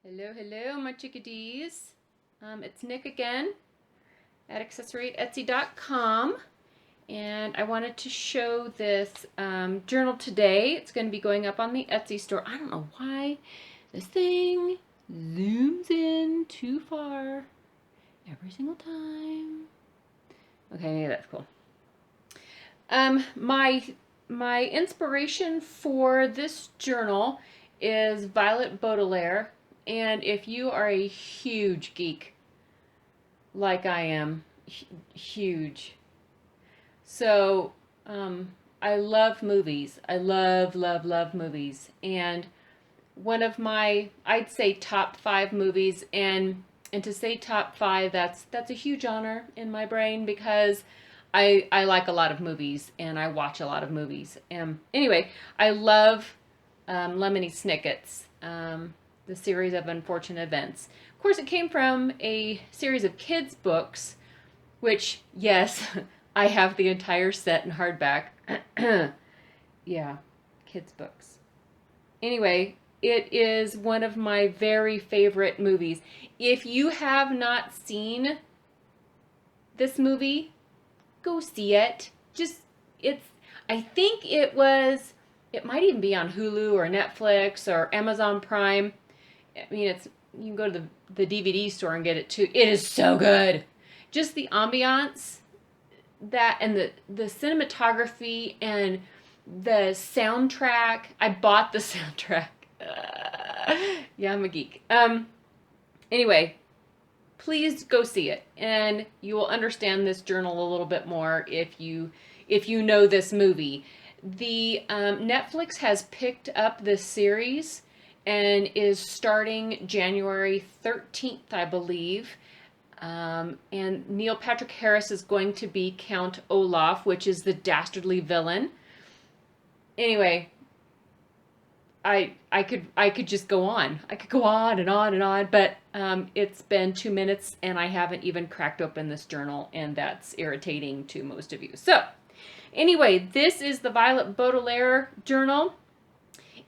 Hello, hello, my chickadees. It's Nick again at accessoryetsy.com, and I wanted to show this journal today. It's going to be going up on the Etsy store. I don't know why this thing zooms in too far every single time. Okay, that's cool. My inspiration for this journal is Violet Baudelaire, and if you are a huge geek like I am, huge. So, I love movies. I love movies. And one of my, I'd say top five movies, and to say top five, that's a huge honor in my brain because I like a lot of movies and I watch a lot of movies. Anyway, I love Lemony Snicket's The Series of Unfortunate Events. Of course, it came from a series of kids' books, which, yes, I have the entire set in hardback. Yeah, kids' books. Anyway, it is one of my very favorite movies. If you have not seen this movie, go see it. It's, I think it might even be on Hulu or Netflix or Amazon Prime. I mean, you can go to the DVD store and get it too. It is so good. Just the ambiance that and the cinematography and the soundtrack. I bought the soundtrack. Yeah, I'm a geek. Anyway, please go see it, and you will understand this journal a little bit more if you know this movie. The Netflix has picked up this series and is starting January 13th, I believe. And Neil Patrick Harris is going to be Count Olaf, which is the dastardly villain. Anyway, I could just go on. I could go on and on and on, but it's been 2 minutes and I haven't even cracked open this journal, and that's irritating to most of you. So, anyway, this is the Violet Baudelaire journal.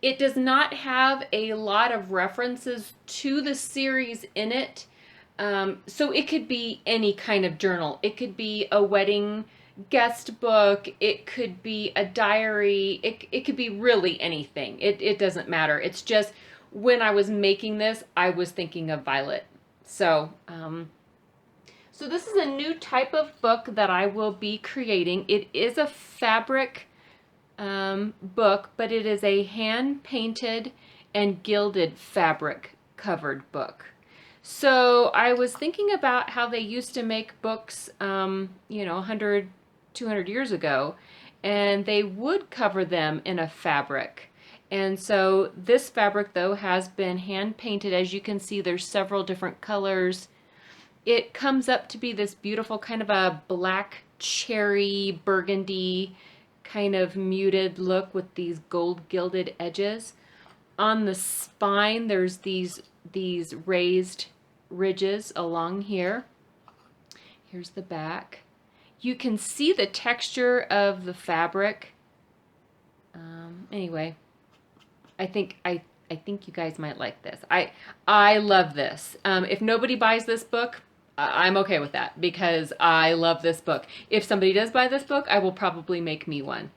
It does not have a lot of references to the series in it. So it could be any kind of journal. It could be a wedding guest book. It could be a diary. It could be really anything. It doesn't matter. It's just when I was making this, I was thinking of Violet. So this is a new type of book that I will be creating. It is a fabric book, but it is a hand painted and gilded fabric covered book. So I was thinking about how they used to make books, 100, 200 years ago, and they would cover them in a fabric. And so this fabric, though, has been hand painted. As you can see, there's several different colors. It comes up to be this beautiful kind of a black cherry burgundy kind of muted look with these gold gilded edges. On the spine, there's these raised ridges along here. Here's the back. You can see the texture of the fabric. Anyway, I think you guys might like this. I love this. If nobody buys this book, I'm okay with that because I love this book. If somebody does buy this book, I will probably make me one.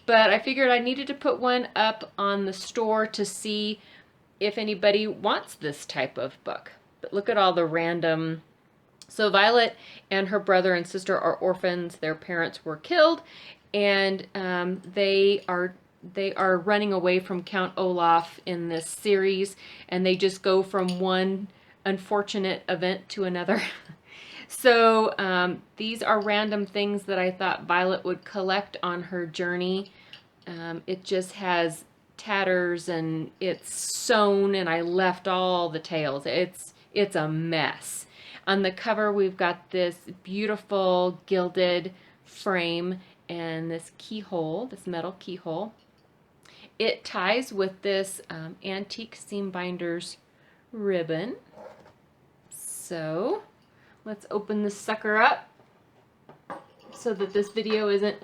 But I figured I needed to put one up on the store to see if anybody wants this type of book. But look at all the random. So Violet and her brother and sister are orphans. Their parents were killed, and they are running away from Count Olaf in this series, and they just go from one unfortunate event to another. So these are random things that I thought Violet would collect on her journey. It just has tatters and it's sewn, and I left all the tails. It's a mess. On the cover, we've got this beautiful gilded frame and this keyhole, this metal keyhole. It ties with this antique seam binders ribbon. So let's open this sucker up so that this video isn't,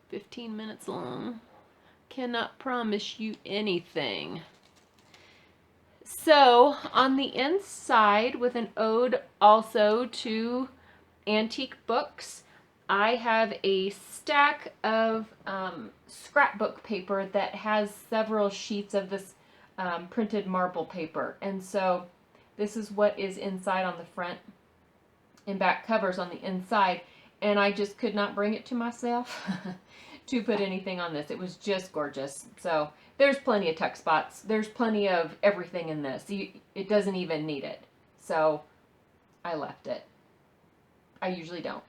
15 minutes long. Cannot promise you anything. So on the inside, with an ode also to antique books, I have a stack of scrapbook paper that has several sheets of this printed marble paper. And so this is what is inside on the front and back covers on the inside. And I just could not bring it to myself to put anything on this. It was just gorgeous. So there's plenty of tuck spots. There's plenty of everything in this. It doesn't even need it. So I left it. I usually don't.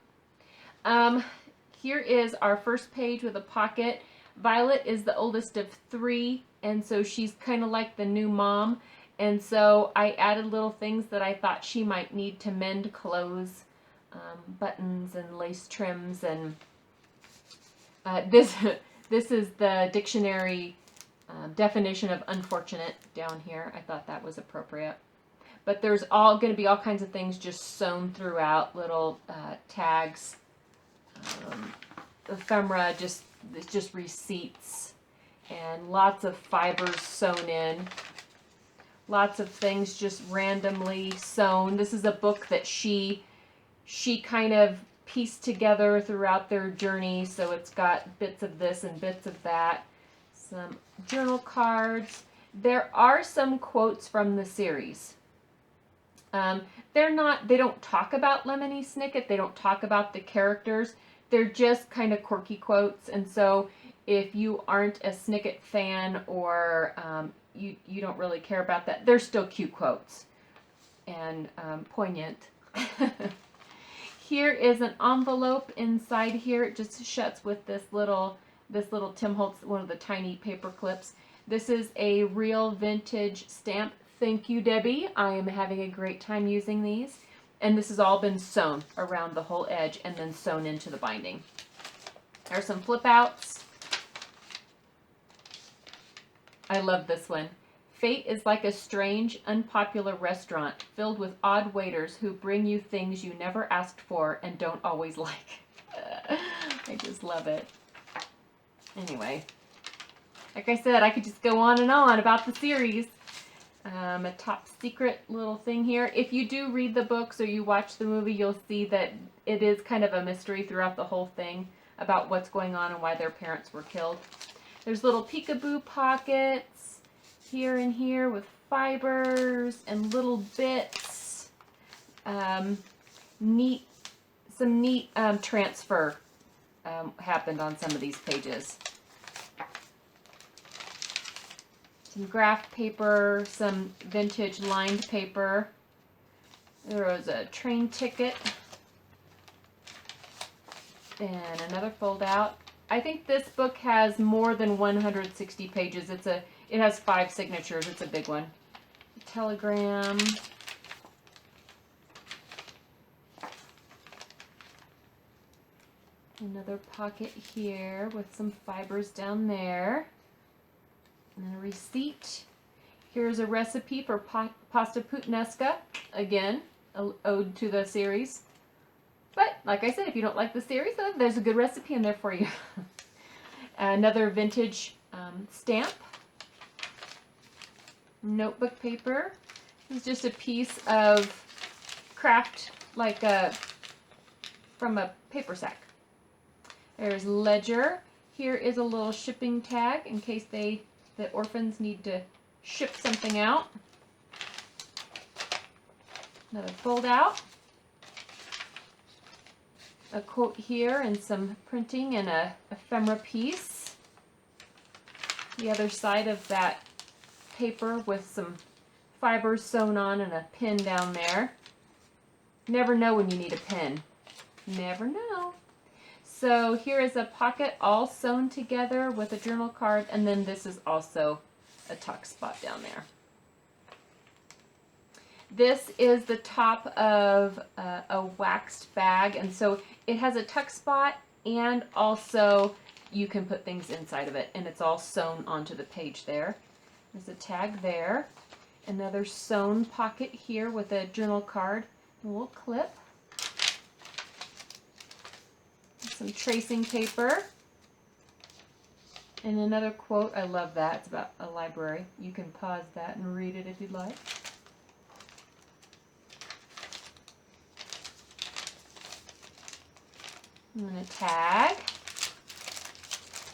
Here is our first page with a pocket. Violet is the oldest of 3, and so she's kind of like the new mom. And so I added little things that I thought she might need to mend clothes, buttons and lace trims, and this is the dictionary definition of unfortunate down here. I thought that was appropriate. But there's going to be all kinds of things just sewn throughout, little tags, ephemera, just receipts, and lots of fibers sewn in. Lots of things just randomly sewn. This is a book that she kind of pieced together throughout their journey, so it's got bits of this and bits of that. Some journal cards. There are some quotes from the series. They don't talk about Lemony Snicket. They don't talk about the characters. They're just kind of quirky quotes. And so if you aren't a Snicket fan, or you don't really care about that, they're still cute quotes and poignant. Here is an envelope inside here. It just shuts with this little Tim Holtz, one of the tiny paper clips. This is a real vintage stamp. Thank you, Debbie. I am having a great time using these. And this has all been sewn around the whole edge and then sewn into the binding. There are some flip outs. I love this one. Fate is like a strange, unpopular restaurant filled with odd waiters who bring you things you never asked for and don't always like. I just love it. Anyway, like I said, I could just go on and on about the series. A top secret little thing here. If you do read the books or you watch the movie, you'll see that it is kind of a mystery throughout the whole thing about what's going on and why their parents were killed. There's little peekaboo pockets here and here with fibers and little bits. Some neat transfer happened on some of these pages. Some graph paper, some vintage lined paper. There was a train ticket and another fold out. I think this book has more than 160 pages. It has 5 signatures. It's a big one. A telegram. Another pocket here with some fibers down there. And a receipt. Here's a recipe for pasta puttanesca. Again, an ode to the series. But, like I said, if you don't like the series, there's a good recipe in there for you. Another vintage stamp. Notebook paper. This is just a piece of craft, from a paper sack. There's ledger. Here is a little shipping tag in case the orphans need to ship something out. Another fold out. A quote here and some printing and a ephemera piece. The other side of that paper with some fibers sewn on and a pin down there. Never know when you need a pin. Never know. So here is a pocket all sewn together with a journal card, and then this is also a tuck spot down there. This is the top of a waxed bag, and so it has a tuck spot, and also you can put things inside of it, and it's all sewn onto the page there. There's a tag there. Another sewn pocket here with a journal card, a little clip. Some tracing paper, And another quote, I love that. It's about a library. You can pause that and read it if you'd like. And then a tag.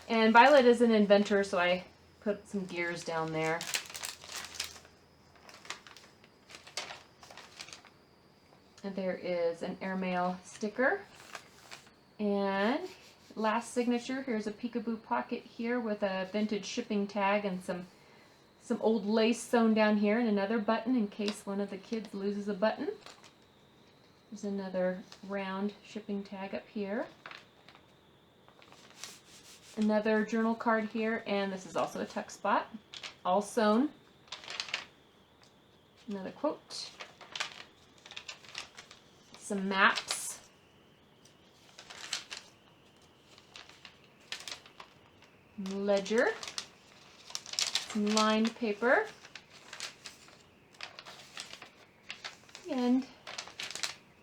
And Violet is an inventor, so I put some gears down there. And there is an airmail sticker. And last signature, here's a peekaboo pocket here with a vintage shipping tag and some old lace sewn down here, and another button in case one of the kids loses a button. There's another round shipping tag up here. Another journal card here, and this is also a tuck spot, all sewn. Another quote. Some maps. Ledger. Some lined paper. And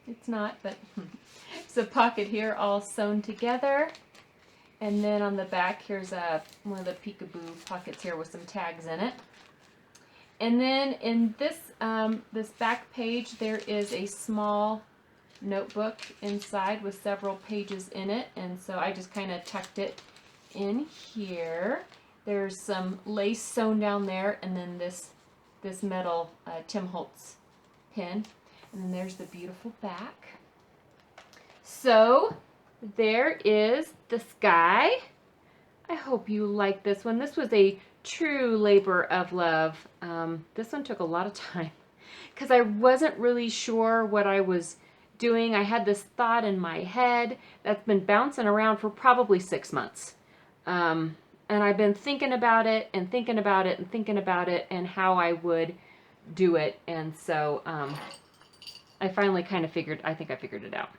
it's not, but it's a pocket here all sewn together. And then on the back, here's one of the peekaboo pockets here with some tags in it. And then in this, this back page, there is a small notebook inside with several pages in it. And so I just kind of tucked it in here. There's some lace sewn down there, and then this metal Tim Holtz pin. And then there's the beautiful back. So there is the sky. I hope you like this one. This was a true labor of love. This one took a lot of time because I wasn't really sure what I was doing. I had this thought in my head that's been bouncing around for probably 6 months. And I've been thinking about it and thinking about it and thinking about it and how I would do it. And so I finally kind of I think I figured it out.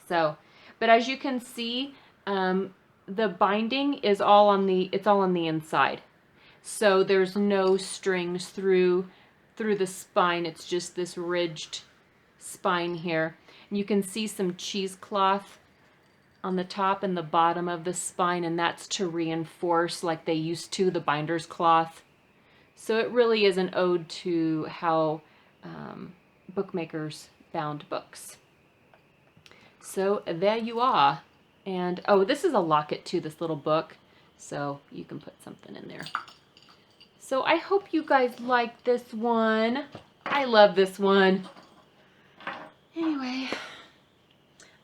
So, but as you can see, the binding is all on the inside. So there's no strings through the spine. It's just this ridged spine here. And you can see some cheesecloth on the top and the bottom of the spine, and that's to reinforce, like they used to, the binder's cloth. So it really is an ode to how bookmakers bound books. So there you are. And oh, this is a locket too, this little book, so you can put something in there. So I hope you guys like this one. I love this one. Anyway,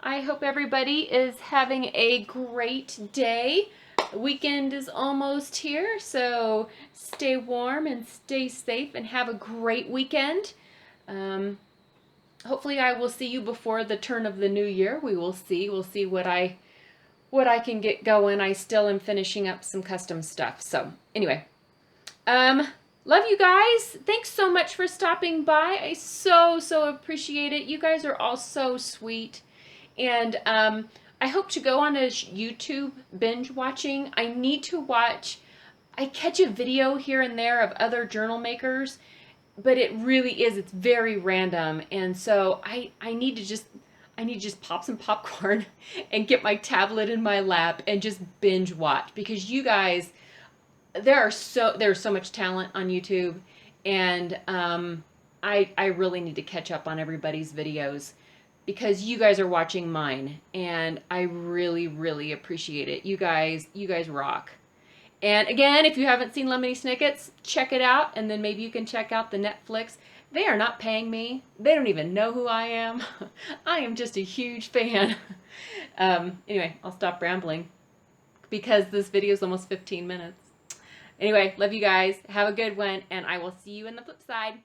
I hope everybody is having a great day. The weekend is almost here, so stay warm and stay safe and have a great weekend. Hopefully I will see you before the turn of the new year. We will see. We'll see what I can get going. I still am finishing up some custom stuff. So anyway, love you guys. Thanks so much for stopping by. I so appreciate it. You guys are all so sweet. And I hope to go on a YouTube binge watching. I need to watch. I catch a video here and there of other journal makers, but it really is, it's very random. And so I need to just pop some popcorn and get my tablet in my lap and just binge watch, because you guys, there's so much talent on YouTube, and I really need to catch up on everybody's videos, because you guys are watching mine, and I really appreciate it. You guys rock. And again, if you haven't seen Lemony Snicket's, check it out, and then maybe you can check out the Netflix. They are not paying me. They don't even know who I am. I am just a huge fan. Anyway, I'll stop rambling because this video is almost 15 minutes. Anyway, love you guys. Have a good one, and I will see you in the flip side.